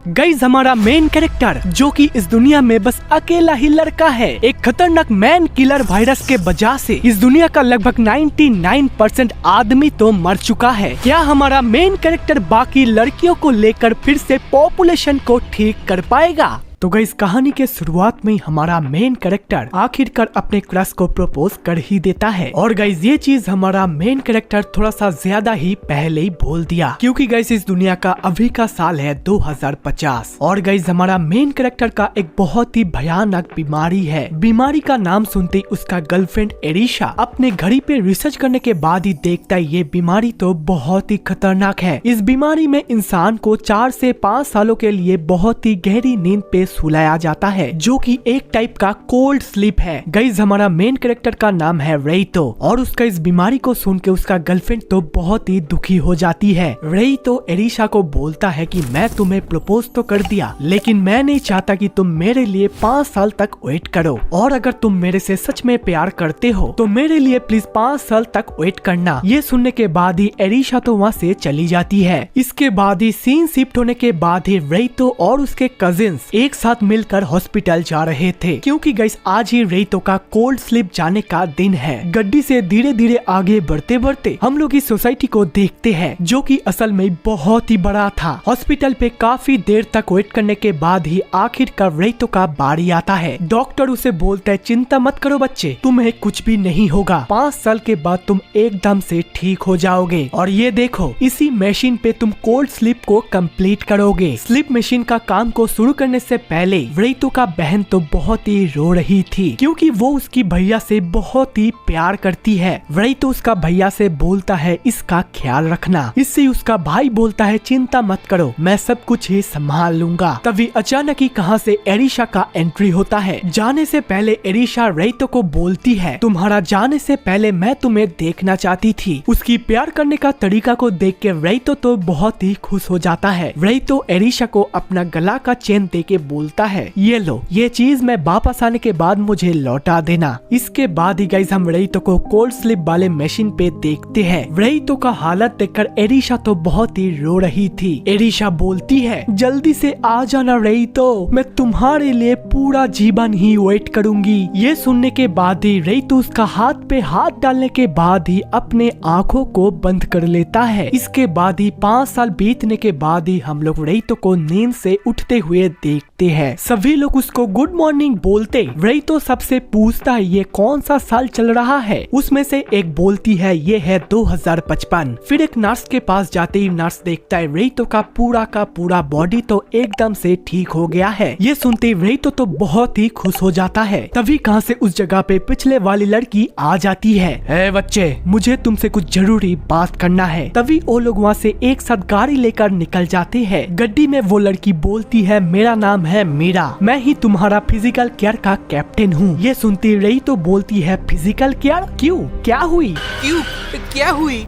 Guys हमारा main character जो कि इस दुनिया में बस अकेला ही लड़का है, एक खतरनाक मैन किलर वायरस के वजह से इस दुनिया का लगभग 99% आदमी तो मर चुका है। क्या हमारा मेन कैरेक्टर बाकी लड़कियों को लेकर फिर से पॉपुलेशन को ठीक कर पाएगा? तो गाइस कहानी के शुरुआत में ही हमारा मेन कैरेक्टर आखिरकार अपने क्रश को प्रपोज कर ही देता है। और गाइस ये चीज हमारा मेन कैरेक्टर थोड़ा सा ज्यादा ही पहले ही बोल दिया, क्योंकि गाइस इस दुनिया का अभी का साल है 2050। और गाइस हमारा मेन कैरेक्टर का एक बहुत ही भयानक बीमारी है। बीमारी का नाम सुनते ही उसका गर्लफ्रेंड एरिशा अपने घड़ी पे रिसर्च करने के बाद ही देखता है ये बीमारी तो बहुत ही खतरनाक है। इस बीमारी में इंसान को 4 से 5 सालों के लिए बहुत ही गहरी नींद पे सुलाया जाता है, जो कि एक टाइप का कोल्ड स्लीप है। गाइस हमारा मेन कैरेक्टर का नाम है रेइतो और उसका इस बीमारी को सुन के उसका गर्लफ्रेंड तो बहुत ही दुखी हो जाती है। रेइतो एरिशा को बोलता है कि मैं तुम्हें प्रपोज तो कर दिया, लेकिन मैं नहीं चाहता कि तुम मेरे लिए 5 साल तक वेट करो, और अगर तुम मेरे से सच में प्यार करते हो तो मेरे लिए प्लीज 5 साल तक वेट करना। ये सुनने के बाद ही एरिशा तो वहाँ से चली जाती है। इसके बाद ही सीन शिफ्ट होने के बाद ही रेइतो और उसके कजिन्स एक साथ मिलकर हॉस्पिटल जा रहे थे, क्योंकि गाइस आज ही रेइतो का कोल्ड स्लीप जाने का दिन है। गड्डी से धीरे धीरे आगे बढ़ते बढ़ते हम लोग इस सोसाइटी को देखते हैं, जो कि असल में बहुत ही बड़ा था। हॉस्पिटल पे काफी देर तक वेट करने के बाद ही आखिरकार रेइतो का बारी आता है। डॉक्टर उसे बोलता है चिंता मत करो बच्चे, तुम्हें कुछ भी नहीं होगा, 5 साल के बाद तुम एकदम से ठीक हो जाओगे। और ये देखो इसी मशीन पे तुम कोल्ड स्लीप को कंप्लीट करोगे। स्लीप मशीन का काम को शुरू करने से पहले रेइतो का बहन तो बहुत ही रो रही थी, क्योंकि वो उसकी भैया से बहुत ही प्यार करती है। रेइतो उसका भैया से बोलता है इसका ख्याल रखना। इससे उसका भाई बोलता है चिंता मत करो, मैं सब कुछ ही संभाल लूंगा। तभी अचानक ही कहां से एरिशा का एंट्री होता है। जाने से पहले एरिशा रेइतो को बोलती है तुम्हारा जाने से पहले मैं तुम्हें देखना चाहती थी। उसकी प्यार करने का तरीका को देख के रेइतो तो बहुत ही खुश हो जाता है। रेइतो एरिशा को अपना गला का चेन दे के बोलता है ये लो, ये चीज मैं वापस आने के बाद मुझे लौटा देना। इसके बाद ही गाइस हम रेइतो को कोल्ड स्लीप वाले मशीन पे देखते हैं। रेइतो का हालत देखकर एरिशा तो बहुत ही रो रही थी। एरिशा बोलती है जल्दी से आ जाना रेइतो, मैं तुम्हारे लिए पूरा जीवन ही वेट करूंगी। ये सुनने के बाद ही रेइतो उसका हाथ पे हाथ डालने के बाद ही अपने आँखों को बंद कर लेता है। इसके बाद ही 5 साल बीतने के बाद ही हम लोग रेइतो को नींद से उठते हुए देखते हैं। सभी लोग उसको गुड मॉर्निंग बोलते। रेइतो सबसे पूछता है ये कौन सा साल चल रहा है। उसमें से एक बोलती है ये है 2055। फिर एक नर्स के पास जाते ही नर्स देखता है रेइतो का पूरा बॉडी तो एकदम से ठीक हो गया है। ये सुनते रेइतो तो बहुत ही खुश हो जाता है। तभी कहां से उस जगह पे पिछले वाली लड़की आ जाती है। ए बच्चे, मुझे तुमसे कुछ जरूरी बात करना है। तभी वो लोग वहाँ से एक साथ गाड़ी लेकर निकल जाते हैं। गड्डी में वो लड़की बोलती है मेरा नाम है मीरा, मैं ही तुम्हारा फिजिकल केयर का कैप्टन हूँ। ये सुनती रेइतो बोलती है फिजिकल केयर क्यों, क्या हुई?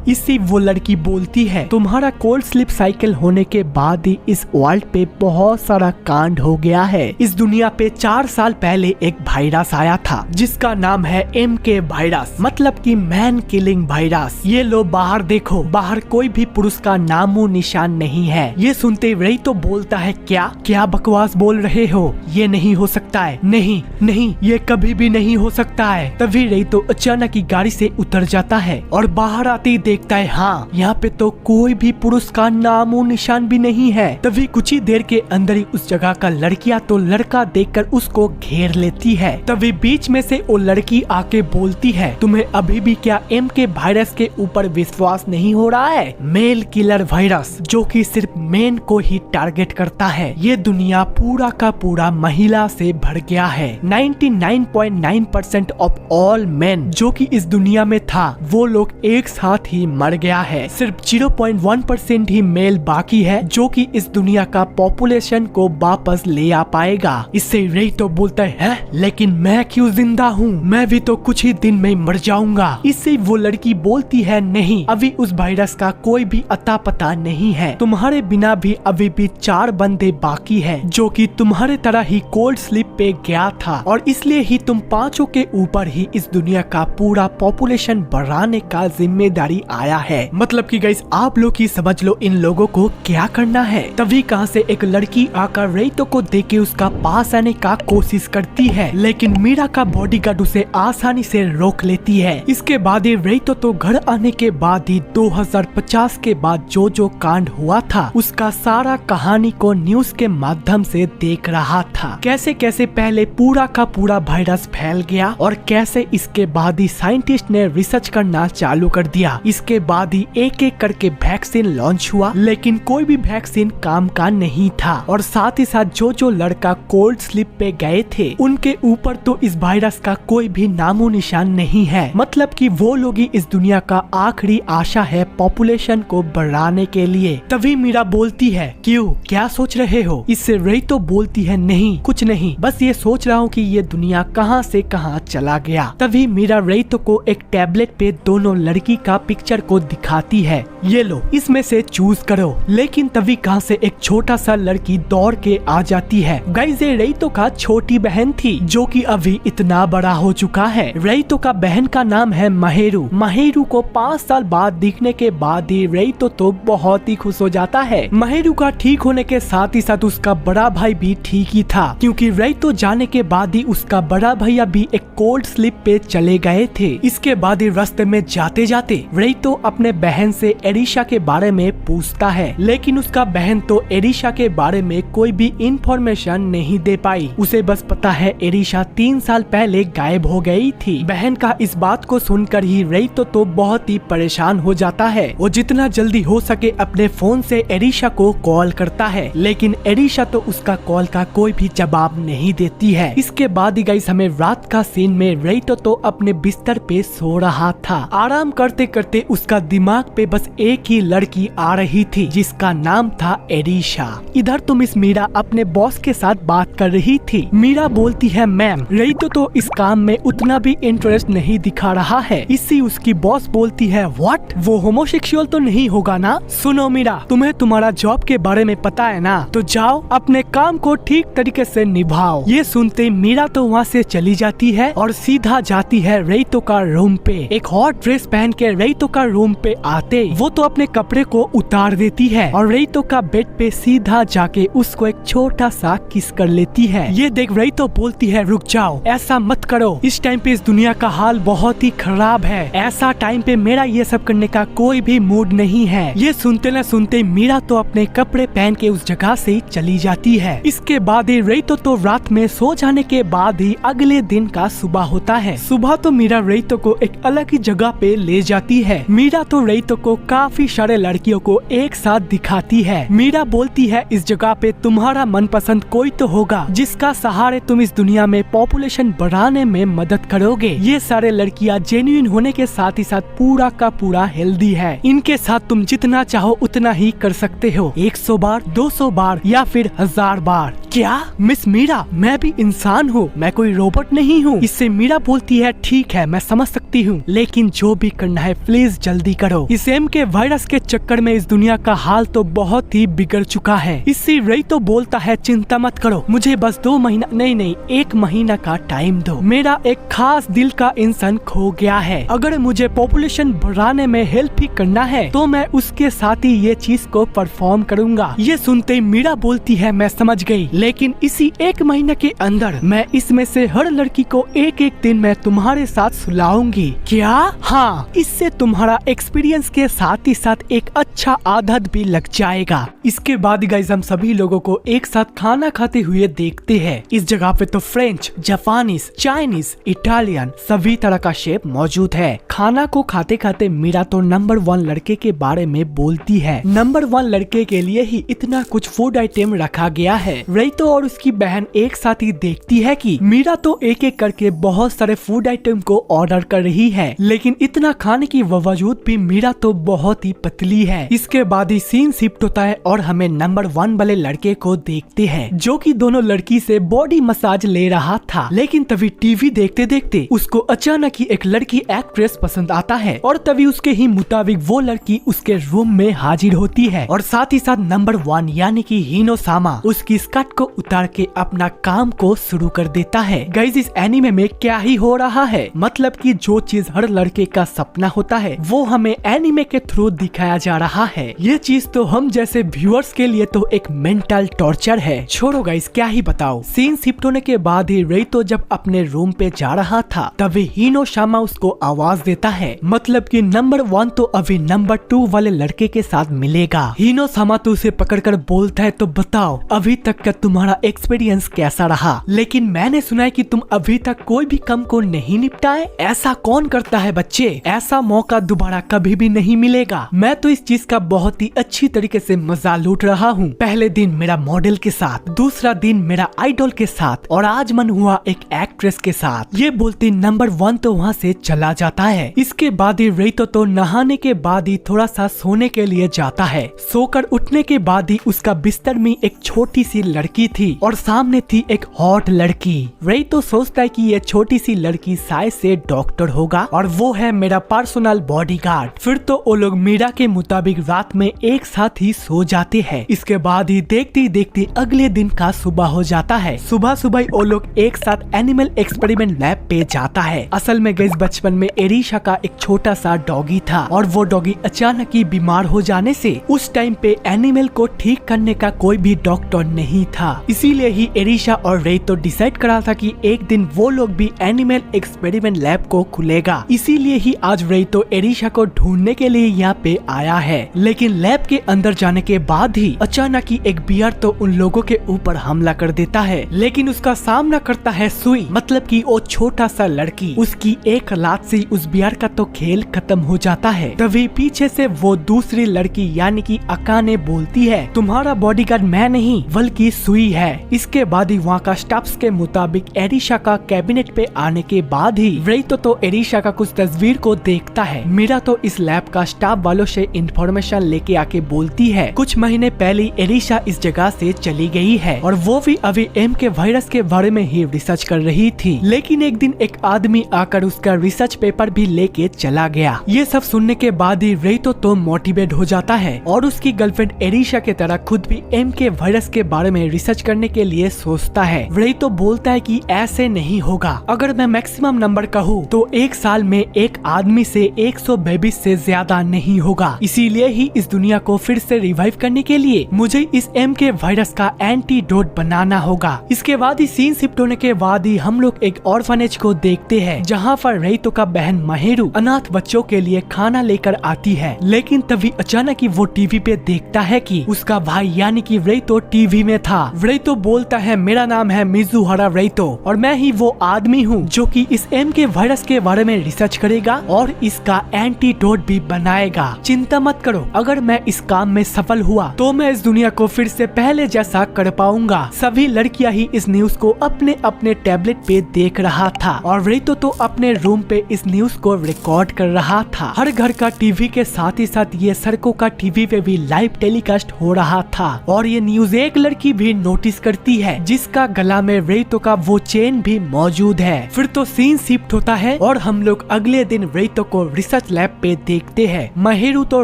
इससे वो लड़की बोलती है तुम्हारा कोल्ड स्लीप साइकिल होने के बाद ही इस वर्ल्ड पे बहुत सारा कांड हो गया है। इस दुनिया पे 4 साल पहले एक वायरस आया था जिसका नाम है MK वायरस, मतलब कि मैन किलिंग वायरस। ये लो बाहर देखो, बाहर कोई भी पुरुष का नामो निशान नहीं है। ये सुनते रेइतो बोलता है क्या बकवास बोल रहे हो, ये नहीं हो सकता है, नहीं ये कभी भी नहीं हो सकता है। तभी रेइतो अचानक ही गाड़ी से उतर जाता है और बाहर आते ही देखता है हाँ यहाँ पे तो कोई भी पुरुष का नामो निशान भी नहीं है। तभी कुछ ही देर के अंदर ही उस जगह का लड़कियां तो लड़का देखकर उसको घेर लेती है। तभी बीच में से वो लड़की आके बोलती है तुम्हें अभी भी क्या MK वायरस के ऊपर विश्वास नहीं हो रहा है? मेल किलर वायरस जो कि सिर्फ मेन को ही टारगेट करता है। ये दुनिया पूरा का पूरा महिला से भर गया है। 99.9% ऑफ ऑल मेन जो कि इस दुनिया में था वो लोग एक साथ ही मर गया है। सिर्फ 0.1% ही मेल बाकी है जो कि इस दुनिया का पॉपुलेशन को वापस ले आ पाएगा। इससे रेइतो बोलता है लेकिन मैं क्यों जिंदा हूँ, मैं भी तो कुछ ही दिन में मर जाऊंगा। इससे वो लड़की बोलती है नहीं, अभी उस वायरस का कोई भी अता पता नहीं है, तुम्हारे बिना भी अभी भी 4 बंदे बाकी है जो कि तुम्हारे तरह ही कोल्ड स्लीप पे गया था, और इसलिए ही तुम 5 के ऊपर ही इस दुनिया का पूरा पॉपुलेशन बढ़ाने का जिम्मेदारी आया है। मतलब कि गाइस आप लोग ही समझ समझ लो इन लोगों को क्या करना है। तभी कहां से एक लड़की आकर रेतो को देख के उसका पास आने का कोशिश करती है, लेकिन मीरा का बॉडीगार्ड उसे आसानी से रोक लेती है। इसके बाद ही रेतो तो घर आने के बाद ही 2050 के बाद जो कांड हुआ था उसका सारा कहानी को न्यूज के माध्यम से देख रहा था। कैसे कैसे पहले पूरा का पूरा वायरस फैल गया और कैसे इसके बाद ही साइंटिस्ट ने रिसर्च करना चालू कर दिया। इसके बाद ही एक एक करके वैक्सीन लॉन्च हुआ, लेकिन कोई भी वैक्सीन काम का नहीं था। और साथ ही साथ जो लड़का कोल्ड स्लीप पे गए थे उनके ऊपर तो इस वायरस का कोई भी नामो निशान नहीं है। मतलब कि वो लोग ही इस दुनिया का आखिरी आशा है पॉपुलेशन को बढ़ाने के लिए। तभी मीरा बोलती है, क्यों, क्या सोच रहे हो? इससे रेतो बोलती है, नहीं कुछ नहीं, बस ये सोच रहा हूँ कि ये दुनिया कहाँ से कहाँ चला गया। तभी मीरा रेतो को एक टैबलेट पे दोनों लड़की का पिक्चर को दिखाती है, ये लो इसमें से चूज करो। लेकिन तभी कहाँ से एक छोटा सा लड़की दौड़ के आ जाती है। गाइस ये रेतो का छोटी बहन थी जो कि अभी इतना बड़ा हो चुका है। रेतो का बहन का नाम है महेरू। महेरू को 5 साल बाद दिखने के बाद ही रेतो तो बहुत ही खुश हो जाता है। महेरू का ठीक होने के साथ ही साथ उसका बड़ा भाई भी ठीक ही था, क्योंकि रेतो जाने के बाद ही उसका बड़ा भैया भी एक कोल्ड स्लीप पे चले गए थे। इसके बाद ही रास्ते में जाते जाते रेतो अपने बहन से एरिशा के बारे में पूछता है, लेकिन उसका बहन तो एरिशा के बारे में कोई भी इंफॉर्मेशन नहीं दे पाई। उसे बस पता है एरिशा 3 साल पहले गायब हो गई थी। बहन का इस बात को सुनकर ही रेतो तो बहुत ही परेशान हो जाता है। वो जितना जल्दी हो सके अपने फोन से एरिशा को कॉल करता है, लेकिन एरिशा तो उसका कॉल का कोई भी जवाब नहीं देती है। इसके बाद ही गाइस हमें रात का सीन में रेतो तो अपने बिस्तर पे सो रहा था। आराम करते करते उसका दिमाग पे बस एक ही लड़की आ रही थी जिसका नाम था एरिशा। इधर तो मिस मीरा अपने बॉस के साथ बात कर रही थी। मीरा बोलती है, मैम रेतो तो इस काम में उतना भी इंटरेस्ट नहीं दिखा रहा है। इससे उसकी बॉस बोलती है, व्हाट, वो होमोसेक्सुअल तो नहीं होगा ना? सुनो मीरा, तुम्हें तुम्हारा जॉब के बारे में पता है ना, तो जाओ अपने काम को ठीक तरीके से निभाओ। ये सुनते मीरा तो वहाँ से चली जाती है और सीधा जाती है रेतो का रूम पे। एक हॉट ड्रेस पहन के रेतो का रूम पे आते वो तो अपने कपड़े को उतार देती है और रेतो का बेड पे सीधा जाके उसको एक छोटा सा किस कर लेती है। ये देख रेतो बोलती है, रुक जाओ, ऐसा मत करो, इस टाइम पे इस दुनिया का हाल बहुत ही खराब है। ऐसा टाइम पे मेरा ये सब करने का कोई भी मूड नहीं है। ये सुनते न सुनते मीरा तो अपने कपड़े पहन के उस जगह से चली जाती है। इसके बाद ही रेतो तो रात में सो जाने के बाद ही अगले दिन का सुबह होता है। सुबह तो मीरा रेतो को एक अलग ही जगह पे ले जाती है। मीरा तो रेतो को काफी सारे लड़कियों को एक साथ दिखाती है। मीरा बोलती है, इस जगह पे तुम्हारा मनपसंद कोई तो होगा जिसका सहारे तुम इस दुनिया में पॉपुलेशन बढ़ाने में मदद करोगे। ये सारे लड़कियां जेन्युइन होने के साथ ही साथ पूरा का पूरा हेल्दी है। इनके साथ तुम जितना चाहो उतना ही कर सकते हो, 100 बार, 200 बार या फिर 1000 बार। क्या मिस मीरा, मैं भी इंसान हूँ, मैं कोई रोबोट नहीं हूँ। इससे मीरा बोलती है, ठीक है मैं समझ सकती हूँ, लेकिन जो भी करना है प्लीज जल्दी करो। इस एम के वायरस के चक्कर में इस दुनिया का हाल तो बहुत ही बिगड़ चुका है। इससे रेतो बोलता है, चिंता मत करो, मुझे बस 2 महीना नहीं 1 महीना का टाइम दो। मेरा एक खास दिल का इंसान खो गया है। अगर मुझे पॉपुलेशन बढ़ाने में हेल्प ही करना है तो मैं उसके साथ ही ये चीज को परफॉर्म करूंगा। ये सुनते ही मीरा बोलती है, मैं समझ गई, लेकिन इसी 1 महीने के अंदर मैं इसमें से हर लड़की को एक दिन मैं तुम्हारे साथ सुलाऊंगी। क्या? हाँ, इससे तुम्हारा एक्सपीरियंस के साथ ही साथ एक अच्छा आदत भी लग जाएगा। इसके बाद गाइस हम सभी लोगों को एक साथ खाना खाते हुए देखते हैं। इस जगह पे तो फ्रेंच, जापानीज, चाइनीज, इटालियन सभी तरह का शेफ मौजूद है। खाना को खाते खाते मीरा तो नंबर 1 लड़के के बारे में बोलती है। नंबर 1 लड़के के लिए ही इतना कुछ फूड आइटम रखा गया है। रेतो और उसकी बहन एक साथ ही देखती है कि मीरा तो एक एक करके बहुत सारे फूड आइटम को ऑर्डर कर रही है, लेकिन इतना खाने की बावजूद भी मीरा तो बहुत ही पतली है। इसके बाद ही सीन शिफ्ट होता है और हमें नंबर 1 वाले लड़के को देखते हैं जो कि दोनों लड़की से बॉडी मसाज ले रहा था। लेकिन तभी टीवी देखते देखते उसको अचानक ही एक लड़की एक्ट्रेस पसंद आता है और तभी उसके ही मुताबिक वो लड़की उसके रूम में हाजिर होती है और साथ ही साथ नंबर 1 यानी कि हिनोसामा उसकी स्कर्ट को उतार के अपना काम को शुरू कर देता है। गाइस इस एनीमे में क्या ही हो रहा है, मतलब कि जो चीज हर लड़के का सपना होता है वो हमें एनीमे के थ्रू दिखाया जा रहा है। ये चीज तो हम जैसे व्यूअर्स के लिए तो एक मेंटल टॉर्चर है। छोड़ो गाइस क्या ही बताओ। सीन शिफ्ट होने के बाद ही रेतो जब अपने रूम पे जा रहा था तभी हिनोसामा उसको आवाज देता है, मतलब कि नंबर 1 तो अभी नंबर 2 वाले लड़के के साथ मिलेगा। हिनोसामा तो उसे पकड़कर बोलता है तो बताओ अभी तक का तुम्हारा एक्सपीरियंस कैसा रहा, लेकिन मैंने सुना है कि तुम अभी तक कोई भी काम को नहीं निपटाए। ऐसा कौन करता है बच्चे, ऐसा मौका दोबारा कभी भी नहीं मिलेगा। मैं तो इस चीज का बहुत ही अच्छी तरीके से मजा लूट रहा हूँ। पहले दिन मेरा मॉडल के साथ, दूसरा दिन मेरा आइडल के साथ और आज मन हुआ एक एक्ट्रेस के साथ। ये बोलते नंबर 1 तो वहाँ से चला जाता है। इसके बाद ही रेतो तो नहाने के बाद ही थोड़ा सा सोने के लिए जाता है। सोकर उठने के बाद ही उसका बिस्तर में एक छोटी सी लड़की थी और सामने थी एक हॉट लड़की। रेतो सोचता है कि ये छोटी सी लड़की शायद से डॉक्टर होगा और वो है मेरा पर्सनल बॉडीगार्ड। फिर तो वो लोग मीरा के मुताबिक रात में एक साथ ही सो जाते हैं। इसके बाद ही देखते देखते अगले दिन का सुबह हो जाता है। सुबह सुबह वो लोग एक साथ एनिमल एक्सपेरिमेंट लैब पे जाता है। असल में गैस बचपन में एरिशा का एक छोटा सा डॉगी था और वो डॉगी अचानक ही बीमार हो जाने से उस टाइम पे एनिमल को ठीक करने का कोई भी डॉक्टर नहीं था। इसीलिए ही एरिशा और रेतो डिसाइड करा था कि एक दिन वो लोग भी एनिमल एक्सपेरिमेंट लैब को खुलेगा। इसीलिए ही आज रेतो एरिशा को ढूंढने के लिए यहाँ पे आया है। लेकिन लैब के अंदर जाने के बाद ही अचानक ही एक बियर तो उन लोगों के ऊपर हमला कर देता है, लेकिन उसका सामना करता है सुई, मतलब कि वो छोटा सा लड़की। उसकी एक लात से उस बियर का तो खेल खत्म हो जाता है। तभी पीछे से वो दूसरी लड़की यानी कि अकाने बोलती है तुम्हारा बॉडीगार्ड मैं नहीं बल्कि सुई है। इसके बाद ही वहाँ का स्टाफ्स के मुताबिक एरिशा का कैबिनेट पे आने के बाद ही रेतो तो एरिशा का कुछ तस्वीर को देखता है। मीरा तो इस लैब का स्टाफ वालों से इंफॉर्मेशन लेके आके बोलती है कुछ महीने पहले एरिशा इस जगह से चली गई है और वो भी अभी एम के वायरस के बारे में ही रिसर्च कर रही थी। लेकिन एक दिन एक आदमी आकर उसका रिसर्च पेपर भी लेके चला गया। ये सब सुनने के बाद ही रेतो तो मोटिवेट हो जाता है और उसकी गर्लफ्रेंड एरिशा के तरह खुद भी एम के वायरस के बारे में रिसर्च करने के लिए सोचता है। रेतो बोलता है कि ऐसे नहीं होगा। अगर मैं मैक्सिमम नंबर कहूँ तो एक साल में एक आदमी से 100 बेबी से ज्यादा नहीं होगा। इसीलिए ही इस दुनिया को फिर से रिवाइव करने के लिए मुझे इस एम के वायरस का एंटीडोट बनाना होगा। इसके बाद ही सीन शिफ्ट होने के बाद ही हम लोग एक ऑर्फनेज को देखते हैं जहाँ पर रेतो का बहन महेरू अनाथ बच्चों के लिए खाना लेकर आती है। लेकिन तभी अचानक ही वो टीवी पे देखता है कि उसका भाई यानी कि रेतो टीवी में था। रेतो बोलता है मेरा नाम है मिजुहारा रेतो और मैं ही वो आदमी हूँ जो कि इस एम के वायरस के बारे में रिसर्च करेगा और इसका एंटीडोट भी बनाएगा। चिंता मत करो, अगर मैं इस काम में सफल हुआ तो मैं इस दुनिया को फिर से पहले जैसा कर पाऊंगा। सभी लड़कियां ही इस न्यूज को अपने अपने टैबलेट पे देख रहा था और रेतो तो अपने रूम पे इस न्यूज को रिकॉर्ड कर रहा था। हर घर का टीवी के साथ ही साथ ये सड़कों का टीवी पे भी लाइव टेलीकास्ट हो रहा था और ये न्यूज एक लड़की भी नोटिस करती है जिसका गला में रेतो का वो चेन भी मौजूद है। फिर तो सीन शिफ्ट होता है और हम लोग अगले दिन रेतो को रिसर्च लैब पे देखते हैं। महेरू तो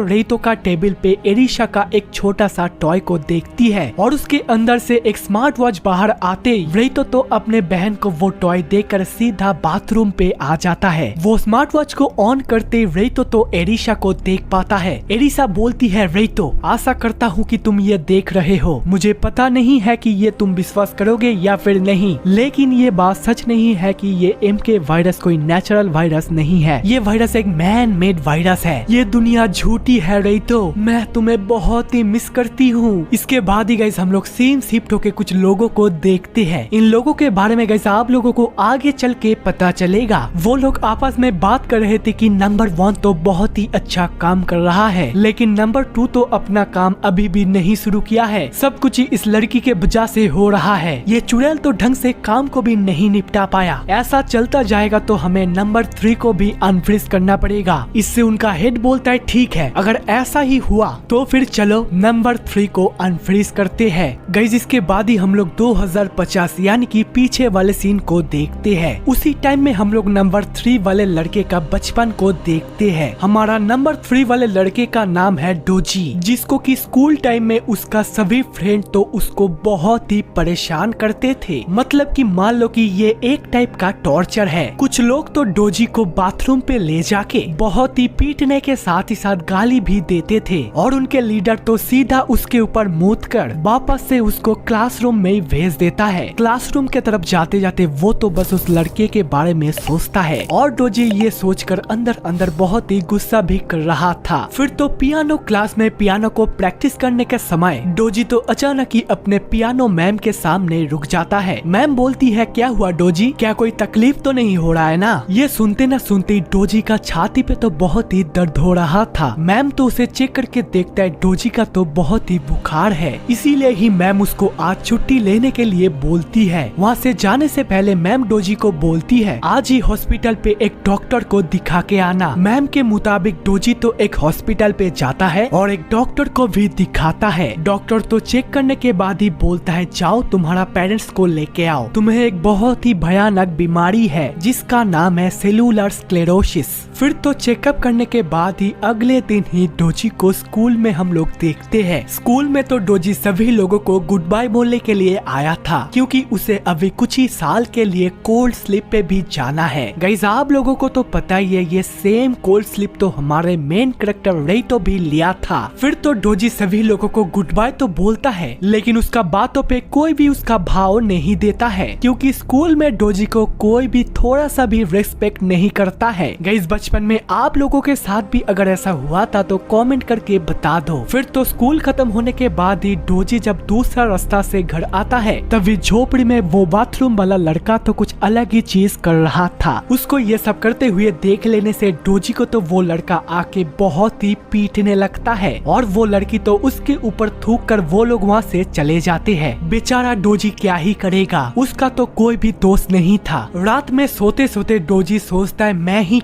रेतो का टेबल पे एरिशा का एक छोटा सा टॉय को देखती है और उसके अंदर से एक स्मार्ट वॉच बाहर आते ही रेतो तो अपने बहन को वो टॉय देकर सीधा बाथरूम पे आ जाता है। वो स्मार्ट वॉच को ऑन करते रेतो तो एरिशा को देख पाता है। एरिशा बोलती है रेतो आशा करता हूँ कि तुम ये देख रहे हो। मुझे पता नहीं है कि ये तुम विश्वास करोगे या फिर नहीं, लेकिन ये बात सच नहीं है कि ये एम के वायरस कोई नेचुरल वायरस नहीं है। ये वायरस एक मैन मेड वायरस है। ये दुनिया झूठी है रेतो, मैं तुम्हें बहुत ही मिस करती हूँ। इसके बाद ही गाइस हम लोग सीन शिफ्ट होके कुछ लोगों को देखते हैं। इन लोगों के बारे में गाइस आप लोगों को आगे चल के पता चलेगा। वो लोग आपस में बात कर रहे थे कि नंबर 1 तो बहुत ही अच्छा काम कर रहा है, लेकिन नंबर 2 तो अपना काम अभी भी नहीं शुरू किया है। सब कुछ ही इस लड़की के वजह से हो रहा है। ये चुड़ैल तो ढंग से काम को भी नहीं निपटा पाया। ऐसा चलता जाएगा तो हमें नंबर 3 को भी अनफ्रीज करना पड़ेगा। इससे उनका हेड बोलता है ठीक है, अगर ऐसा ही हुआ तो फिर चलो नंबर 3 को अनफ्रीज करते हैं। गाइस इसके बाद ही हम लोग 2050 यानी कि पीछे वाले सीन को देखते हैं। उसी टाइम में हम लोग नंबर 3 वाले लड़के का का बचपन को देखते हैं। हमारा नंबर 3 वाले लड़के का नाम है डोजी, जिसको कि स्कूल टाइम में उसका सभी फ्रेंड तो उसको बहुत ही परेशान करते थे। मतलब कि मान लो कि ये एक टाइप का टॉर्चर है। कुछ लोग तो डोजी को बाथरूम पे ले जाके बहुत ही पीटने के साथ ही साथ गाली भी देते थे और उनके लीडर तो सीधा उसके ऊपर मूत कर वापस से उसको क्लासरूम में भेज देता है। क्लासरूम के तरफ जाते जाते वो तो बस उस लड़के के बारे में सोचता है और डोजी ये सोचकर अंदर अंदर बहुत ही गुस्सा भी कर रहा था। फिर तो पियानो क्लास में पियानो को प्रैक्टिस करने के समय डोजी तो अचानक ही अपने पियानो मैम के सामने रुक जाता है। मैम बोलती है, क्या हुआ डोजी, क्या कोई तकलीफ तो नहीं हो रहा है ना? ये सुनते न सुनते डोजी का छाती पे तो बहुत ही दर्द हो रहा था। मैम तो उसे चेक करके देखता है, डोजी का तो बहुत ही बुखार है, इसीलिए ही मैम उसको आज छुट्टी लेने के लिए बोलती है। वहाँ से जाने से पहले मैम डोजी को बोलती है, आज ही हॉस्पिटल पे एक डॉक्टर को दिखा के आना। मैम के मुताबिक डोजी तो एक हॉस्पिटल पे जाता है और एक डॉक्टर को भी दिखाता है। डॉक्टर तो चेक करने के बाद ही बोलता है, जाओ तुम्हारा पेरेंट्स को लेके आओ, तुम्हें एक बहुत ही भयानक बीमारी है जिसका नाम है सेलुलर स्क्लेरोसिस। फिर तो चेकअप करने के बाद ही अगले दिन ही डोजी को स्कूल में हम लोग देखते हैं। स्कूल में तो डोजी सभी लोगों को गुड बाय बोलने के लिए आया था, क्योंकि उसे अभी कुछ ही साल के लिए कोल्ड स्लीप पे भी जाना है। गाइस आप लोगों को तो पता ही है, ये सेम कोल्ड स्लीप तो हमारे मेन कैरेक्टर रेई तो भी लिया था। फिर तो डोजी सभी लोगों को गुड बाय तो बोलता है, लेकिन उसका बातों पे कोई भी उसका भाव नहीं देता है, क्योंकि स्कूल में डोजी को कोई भी थोड़ा सा भी रिस्पेक्ट नहीं करता है। गाइस बचपन में आप लोगों के साथ भी अगर ऐसा हुआ था तो कमेंट करके बता दो। फिर तो स्कूल खत्म होने के बाद ही डोजी जब दूसरा रास्ता से घर आता है, तभी झोपड़ी में वो बाथरूम वाला लड़का तो कुछ अलग ही चीज कर रहा था। उसको ये सब करते हुए देख लेने से डोजी को तो वो लड़का आके बहुत ही पीटने लगता है और वो लड़की तो उसके ऊपर थूक कर वो लोग वहाँ से चले जाते हैं। बेचारा डोजी क्या ही करेगा, उसका तो कोई भी दोस्त नहीं था। रात में सोते सोते डोजी सोचता है, मैं ही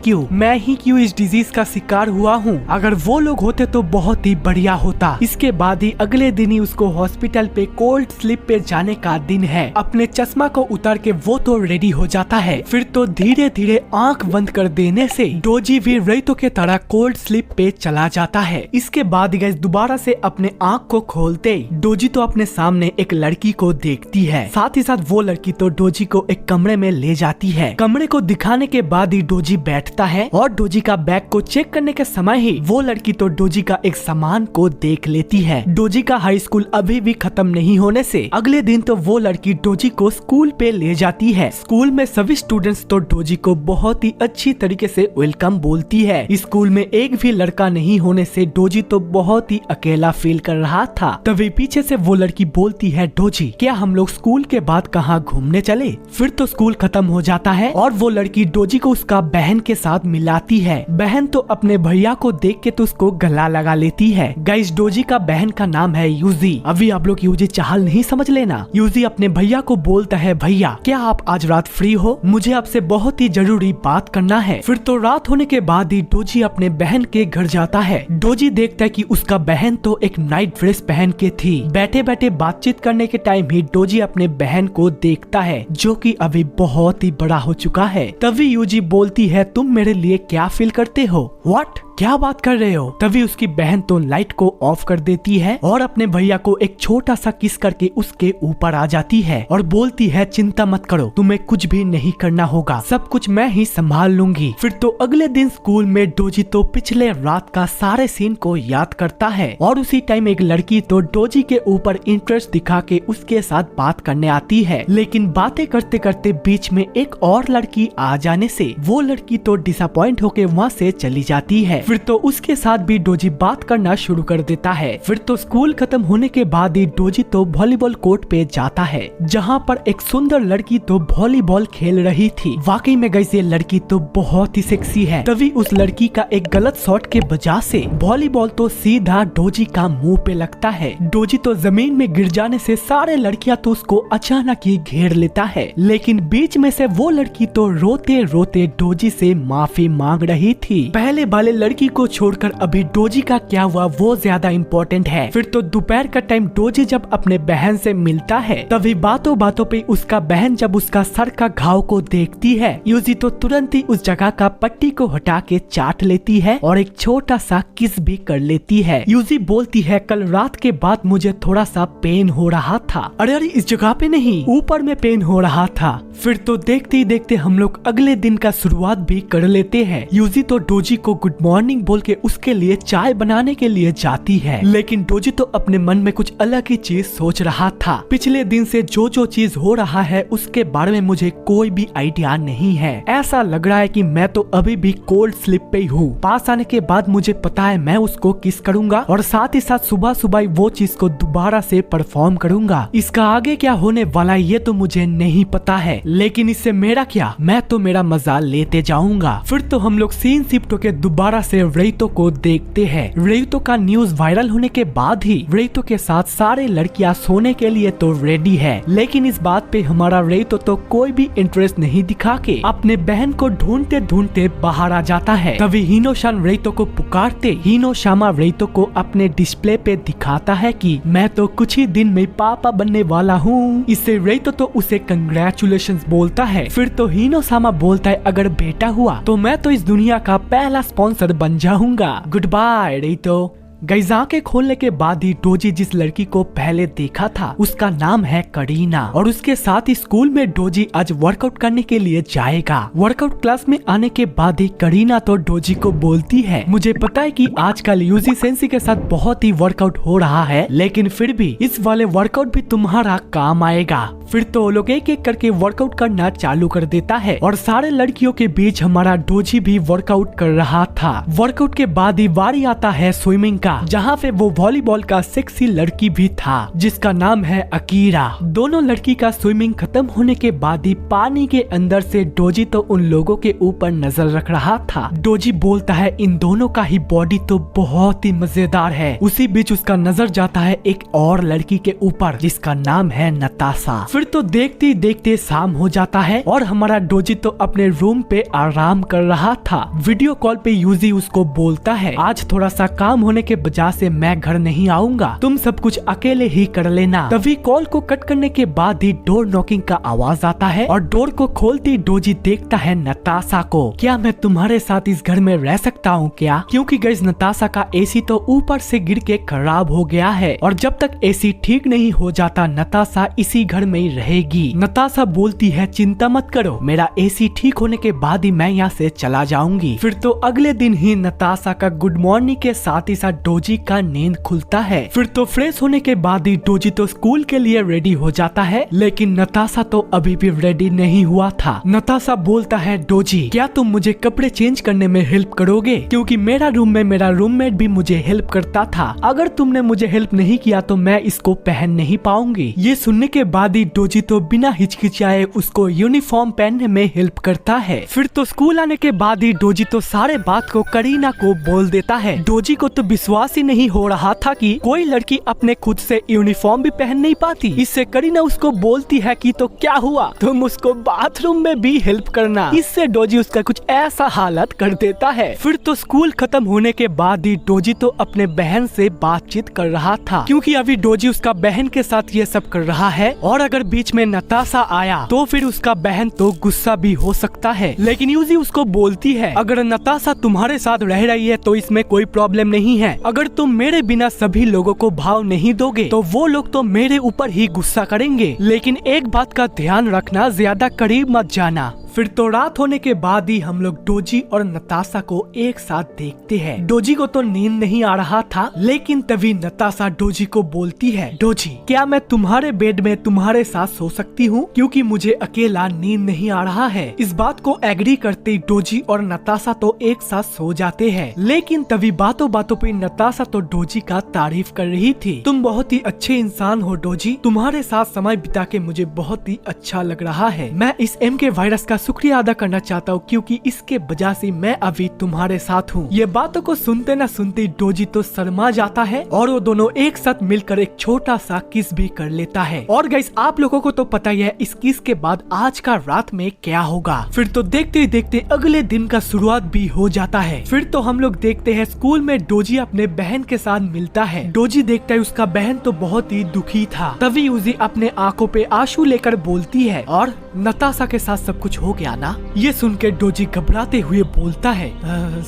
क्यों इस डिजीज का शिकार हुआ हूँ, अगर वो लोग होते तो बहुत ही बढ़िया होता। इसके बाद ही अगले दिन ही उसको हॉस्पिटल पे कोल्ड स्लीप पे जाने का दिन है। अपने चश्मा को उतार के वो तो रेडी हो जाता है। फिर तो धीरे धीरे आंख बंद कर देने से डोजी भी रेतो के तरह कोल्ड स्लीप पे चला जाता है। इसके बाद गैस दोबारा से अपने आंख को खोलते डोजी तो अपने सामने एक लड़की को देखती है। साथ ही साथ वो लड़की तो डोजी को एक कमरे में ले जाती है। कमरे को दिखाने के बाद ही डोजी बैठता है और डोजी का बैग को चेक करने के समय ही वो लड़की तो डोजी का एक सामान को देख लेती है। डोजी का हाई स्कूल अभी भी खत्म नहीं होने से अगले दिन तो वो लड़की डोजी को स्कूल पे ले जाती है। स्कूल में सभी स्टूडेंट्स तो डोजी को बहुत ही अच्छी तरीके से वेलकम बोलती है। स्कूल में एक भी लड़का नहीं होने से डोजी तो बहुत ही अकेला फील कर रहा था। तभी पीछे से वो लड़की बोलती है, डोजी क्या हम लोग स्कूल के बाद कहाँ घूमने चले? फिर तो स्कूल खत्म हो जाता है और वो लड़की डोजी को उसका बहन के साथ मिलाती है। बहन तो अपने भैया को देख के तो उसको गला लगा लेती है। गाइस डोजी का बहन का नाम है यूजी। अभी आप लोग यूजी चाहल नहीं समझ लेना। यूजी अपने भैया को बोलता है, भैया क्या आप आज रात फ्री हो? मुझे आपसे बहुत ही जरूरी बात करना है। फिर तो रात होने के बाद ही डोजी अपने बहन के घर जाता है। डोजी देखता है कि उसका बहन तो एक नाइट ड्रेस पहन के थी। बैठे बैठे बातचीत करने के टाइम ही डोजी अपने बहन को देखता है, जो कि अभी बहुत ही बड़ा हो चुका है। तभी यूजी बोलती है, तुम मेरे लिए क्या फील करते हो? व्हाट? क्या बात कर रहे हो? तभी उसकी बहन तो लाइट को ऑफ कर देती है और अपने भैया को एक छोटा सा किस करके उसके ऊपर आ जाती है और बोलती है, चिंता मत करो, तुम्हें कुछ भी नहीं करना होगा, सब कुछ मैं ही संभाल लूंगी। फिर तो अगले दिन स्कूल में डोजी तो पिछले रात का सारे सीन को याद करता है और उसी टाइम एक लड़की तो डोजी के ऊपर इंटरेस्ट दिखा के उसके साथ बात करने आती है। लेकिन बातें करते करते बीच में एक और लड़की आ जाने से वो लड़की तो डिसअपॉइंट होके वहाँ से चली जाती है। फिर तो उसके साथ भी डोजी बात करना शुरू कर देता है। फिर तो स्कूल खत्म होने के बाद ही डोजी तो वॉलीबॉल कोर्ट पे जाता है, जहाँ पर एक सुंदर लड़की तो वॉलीबॉल खेल रही थी। वाकई में गाइस ये लड़की तो बहुत ही सेक्सी है। तभी उस लड़की का एक गलत शॉट के वजह से वॉलीबॉल तो सीधा डोजी का मुंह पे लगता है। डोजी तो जमीन में गिर जाने से सारे लड़कियां तो उसको अचानक ही घेर लेता है, लेकिन बीच में से वो लड़की तो रोते रोते डोजी से माफी मांग रही थी। पहले वाले लड़की लड़की को छोड़कर अभी डोजी का क्या हुआ वो ज्यादा इम्पोर्टेंट है। फिर तो दोपहर का टाइम डोजी जब अपने बहन से मिलता है तभी बातों बातों पे उसका बहन जब उसका सर का घाव को देखती है, यूजी तो तुरंत ही उस जगह का पट्टी को हटा के चाट लेती है और एक छोटा सा किस भी कर लेती है। यूजी बोलती है कल रात के बाद मुझे थोड़ा सा पेन हो रहा था। अरे अरे इस जगह पे नहीं, ऊपर में पेन हो रहा था। फिर तो देखते ही देखते हम लोग अगले दिन का शुरुआत भी कर लेते हैं। यूजी तो डोजी को गुड मॉर्निंग बोल के उसके लिए चाय बनाने के लिए जाती है, लेकिन डोजी तो अपने मन में कुछ अलग ही चीज सोच रहा था। पिछले दिन से जो चीज हो रहा है उसके बारे में मुझे कोई भी आइडिया नहीं है। ऐसा लग रहा है कि मैं तो अभी भी कोल्ड स्लिप पे ही हूँ। पास आने के बाद मुझे पता है मैं उसको किस करूंगा और साथ ही साथ सुबह सुबह वो चीज को दोबारा से परफॉर्म करूंगा। इसका आगे क्या होने वाला है ये तो मुझे नहीं पता है, लेकिन इससे मेरा क्या, मैं तो मेरा मजा लेते जाऊंगा। फिर तो हम लोग सीन शिफ्ट होके दोबारा से रेतो को देखते हैं। रेतो का न्यूज वायरल होने के बाद ही रेतो के साथ सारे लड़कियां सोने के लिए तो रेडी है, लेकिन इस बात पे हमारा रेतो तो कोई भी इंटरेस्ट नहीं दिखा के अपने बहन को ढूंढते ढूंढते बाहर आ जाता है। तभी हिनोशान रेतो को पुकारते हिनोशामा रेतो को अपने डिस्प्ले पे दिखाता है कि मैं तो कुछ ही दिन में पापा बनने वाला हूँ। इससे रेतो तो उसे कंग्रेचुलेशंस बोलता है। फिर तो हिनोशामा बोलता है अगर बेटा हुआ तो मैं तो इस दुनिया का पहला स्पॉन्सर बन जाऊंगा। Good bye रेतो। गाइस आंखें खोलने के बाद ही डोजी जिस लड़की को पहले देखा था उसका नाम है करीना और उसके साथ ही स्कूल में डोजी आज वर्कआउट करने के लिए जाएगा। वर्कआउट क्लास में आने के बाद ही करीना तो डोजी को बोलती है मुझे पता है कि आजकल यूजी सेंसी के साथ बहुत ही वर्कआउट हो रहा है, लेकिन फिर भी इस वाले वर्कआउट भी तुम्हारा काम आएगा। फिर तो लोग एक एक करके वर्कआउट करना चालू कर देता है और सारे लड़कियों के बीच हमारा डोजी भी वर्कआउट कर रहा था। वर्कआउट के बाद ही बारी आता है स्विमिंग का, जहाँ पे वो वॉलीबॉल का सेक्सी लड़की भी था जिसका नाम है अकीरा। दोनों लड़की का स्विमिंग खत्म होने के बाद ही पानी के अंदर से डोजी तो उन लोगों के ऊपर नजर रख रहा था। डोजी बोलता है इन दोनों का ही बॉडी तो बहुत ही मजेदार है। उसी बीच उसका नजर जाता है एक और लड़की के ऊपर जिसका नाम है नताशा। फिर तो देखते ही देखते शाम हो जाता है और हमारा डोजी तो अपने रूम पे आराम कर रहा था। वीडियो कॉल पे यूजी उसको बोलता है आज थोड़ा सा काम होने के वजह से मैं घर नहीं आऊंगा, तुम सब कुछ अकेले ही कर लेना। तभी कॉल को कट करने के बाद ही डोर नॉकिंग का आवाज आता है और डोर को खोलते डोजी देखता है नताशा को। क्या मैं तुम्हारे साथ इस घर में रह सकता हूँ क्या? क्योंकि गाइस नताशा का एसी तो ऊपर से गिर के खराब हो गया है और जब तक एसी ठीक नहीं हो जाता नताशा इसी घर में ही रहेगी। नताशा बोलती है चिंता मत करो, मेरा एसी ठीक होने के बाद ही मैं यहाँ से चला जाऊंगी। फिर तो अगले दिन ही नताशा का गुड मॉर्निंग के साथ ही साथ डोजी का नींद खुलता है। फिर तो फ्रेश होने के बाद ही डोजी तो स्कूल के लिए रेडी हो जाता है, लेकिन नताशा तो अभी भी रेडी नहीं हुआ था। नताशा बोलता है डोजी क्या तुम मुझे कपड़े चेंज करने में हेल्प करोगे, क्योंकि मेरा रूम में मेरा रूममेट भी मुझे हेल्प करता था, अगर तुमने मुझे हेल्प नहीं किया तो मैं इसको पहन नहीं पाऊंगी। ये सुनने के बाद ही डोजी तो बिना हिचकिचाए उसको यूनिफॉर्म पहनने में हेल्प करता है। फिर तो स्कूल आने के बाद ही डोजी तो सारे बात को करीना को बोल देता है। डोजी को तो विश्वास ही नहीं हो रहा था कि कोई लड़की अपने खुद से यूनिफॉर्म भी पहन नहीं पाती। इससे करीना उसको बोलती है कि तो क्या हुआ, तुम उसको बाथरूम में भी हेल्प करना। इससे डोजी उसका कुछ ऐसा हालत कर देता है। फिर तो स्कूल खत्म होने के बाद ही डोजी तो अपने बहन से बातचीत कर रहा था, क्योंकि अभी डोजी उसका बहन के साथ ये सब कर रहा है और अगर बीच में नताशा आया तो फिर उसका बहन तो गुस्सा भी हो सकता है। लेकिन यूजी उसको बोलती है अगर नताशा तुम्हारे साथ रह रही है तो इसमें कोई प्रॉब्लम नहीं है, अगर तुम मेरे बिना सभी लोगों को भाव नहीं दोगे तो वो लोग तो मेरे ऊपर ही गुस्सा करेंगे, लेकिन एक बात का ध्यान रखना ज्यादा करीब मत जाना। फिर तो रात होने के बाद ही हम लोग डोजी और नताशा को एक साथ देखते हैं। डोजी को तो नींद नहीं आ रहा था, लेकिन तभी नताशा डोजी को बोलती है डोजी क्या मैं तुम्हारे बेड में तुम्हारे साथ सो सकती हूँ, क्योंकि मुझे अकेला नींद नहीं आ रहा है। इस बात को एग्री करते डोजी और नताशा तो एक साथ सो जाते हैं, लेकिन तभी बातों बातों पे नताशा तो डोजी का तारीफ कर रही थी। तुम बहुत ही अच्छे इंसान हो डोजी, तुम्हारे साथ समय बिता के मुझे बहुत ही अच्छा लग रहा है। मैं इस MK वायरस का शुक्रिया अदा करना चाहता हूँ क्योंकि इसके वजह से मैं अभी तुम्हारे साथ हूँ। ये बातों को सुनते न सुनते डोजी तो शर्मा जाता है और वो दोनों एक साथ मिलकर एक छोटा सा किस भी कर लेता है। और गाइस आप लोगों को तो पता ही है इस किस के बाद आज का रात में क्या होगा। फिर तो देखते ही देखते अगले दिन का शुरुआत भी हो जाता है। फिर तो हम लोग देखते हैं स्कूल में डोजी अपने बहन के साथ मिलता है। डोजी देखता है उसका बहन तो बहुत ही दुखी था। तभी उजी अपने आंखों पे आंसू लेकर बोलती है, और नताशा के साथ सब कुछ हो गया ना? ये सुन के डोजी घबराते हुए बोलता है,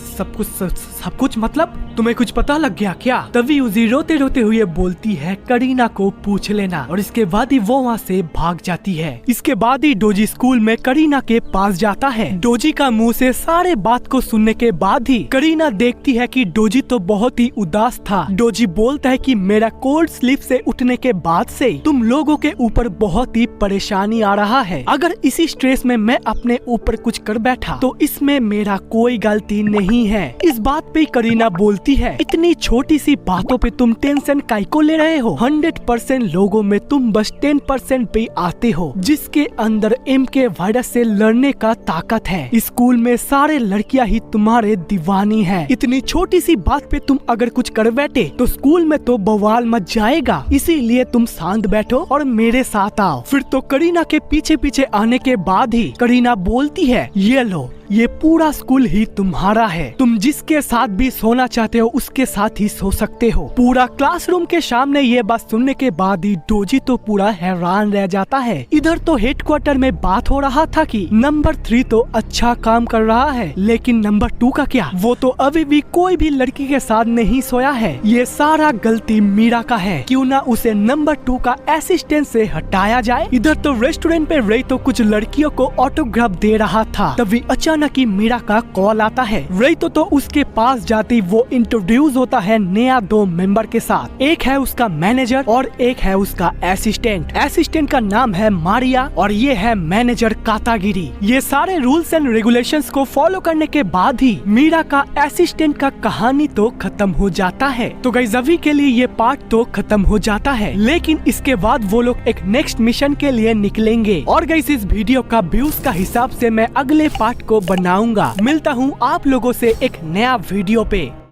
सब कुछ मतलब तुम्हें कुछ पता लग गया क्या? तभी उजी रोते रोते हुए बोलती है, करीना को पूछ लेना। और इसके बाद ही वो वहाँ से भाग जाती है। इसके बाद ही डोजी स्कूल में करीना के पास जाता है। डोजी का मुंह से सारे बात को सुनने के बाद ही करीना देखती है कि डोजी तो बहुत ही उदास था। डोजी बोलता है कि मेरा कोल्ड स्लीप से उठने के बाद से तुम लोगों के ऊपर बहुत ही परेशानी आ रहा है। अगर इसी स्ट्रेस में मैं अपने ऊपर कुछ कर बैठा तो इसमें मेरा कोई गलती नहीं है। इस बात पे करीना बोलती है, इतनी छोटी सी बातों पे तुम टेंशन काहे को ले रहे हो? 100% लोगों में तुम बस 10% पे आते हो जिसके अंदर MK वायरस से लड़ने का ताकत है। स्कूल में सारे लड़कियां ही तुम्हारे दीवानी हैं। इतनी छोटी सी बात पे तुम अगर कुछ कर बैठे तो स्कूल में तो बवाल मच जाएगा। इसीलिए तुम शांत बैठो और मेरे साथ आओ। फिर तो करीना के पीछे पीछे आने के बाद ही करीना बोलती है, ये लो, ये पूरा स्कूल ही तुम्हारा है। तुम जिसके साथ भी सोना चाहते हो उसके साथ ही सो सकते हो। पूरा क्लासरूम के सामने ये बात सुनने के बाद ही डोजी तो पूरा हैरान रह जाता है। इधर तो हेडक्वार्टर में बात हो रहा था कि नंबर 3 तो अच्छा काम कर रहा है, लेकिन नंबर 2 का क्या? वो तो अभी भी कोई भी लड़की के साथ नहीं सोया है। ये सारा गलती मीरा का है। क्यों ना उसे नंबर 2 का असिस्टेंट से हटाया जाए। इधर तो रेस्टोरेंट पे रही तो कुछ लड़कियों को ऑटोग्राफ दे रहा था। तभी अचानक ही मीरा का कॉल आता है। रेतो तो उसके पास जाती वो इंट्रोड्यूस होता है नया 2 मेंबर के साथ। एक है उसका मैनेजर और एक है उसका असिस्टेंट। असिस्टेंट का नाम है मारिया और ये है मैनेजर कातागिरी। ये सारे रूल्स एंड रेगुलेशंस को फॉलो करने के बाद ही मीरा का असिस्टेंट का कहानी तो खत्म हो जाता है। तो गाइस अभी के लिए ये पार्ट तो खत्म हो जाता है, लेकिन इसके बाद वो लोग एक नेक्स्ट मिशन के लिए निकलेंगे। और गाइस इस वीडियो का व्यूज का हिसाब से मैं अगले पार्ट को बनाऊंगा। मिलता हूँ आप लोगों से एक नया वीडियो पे।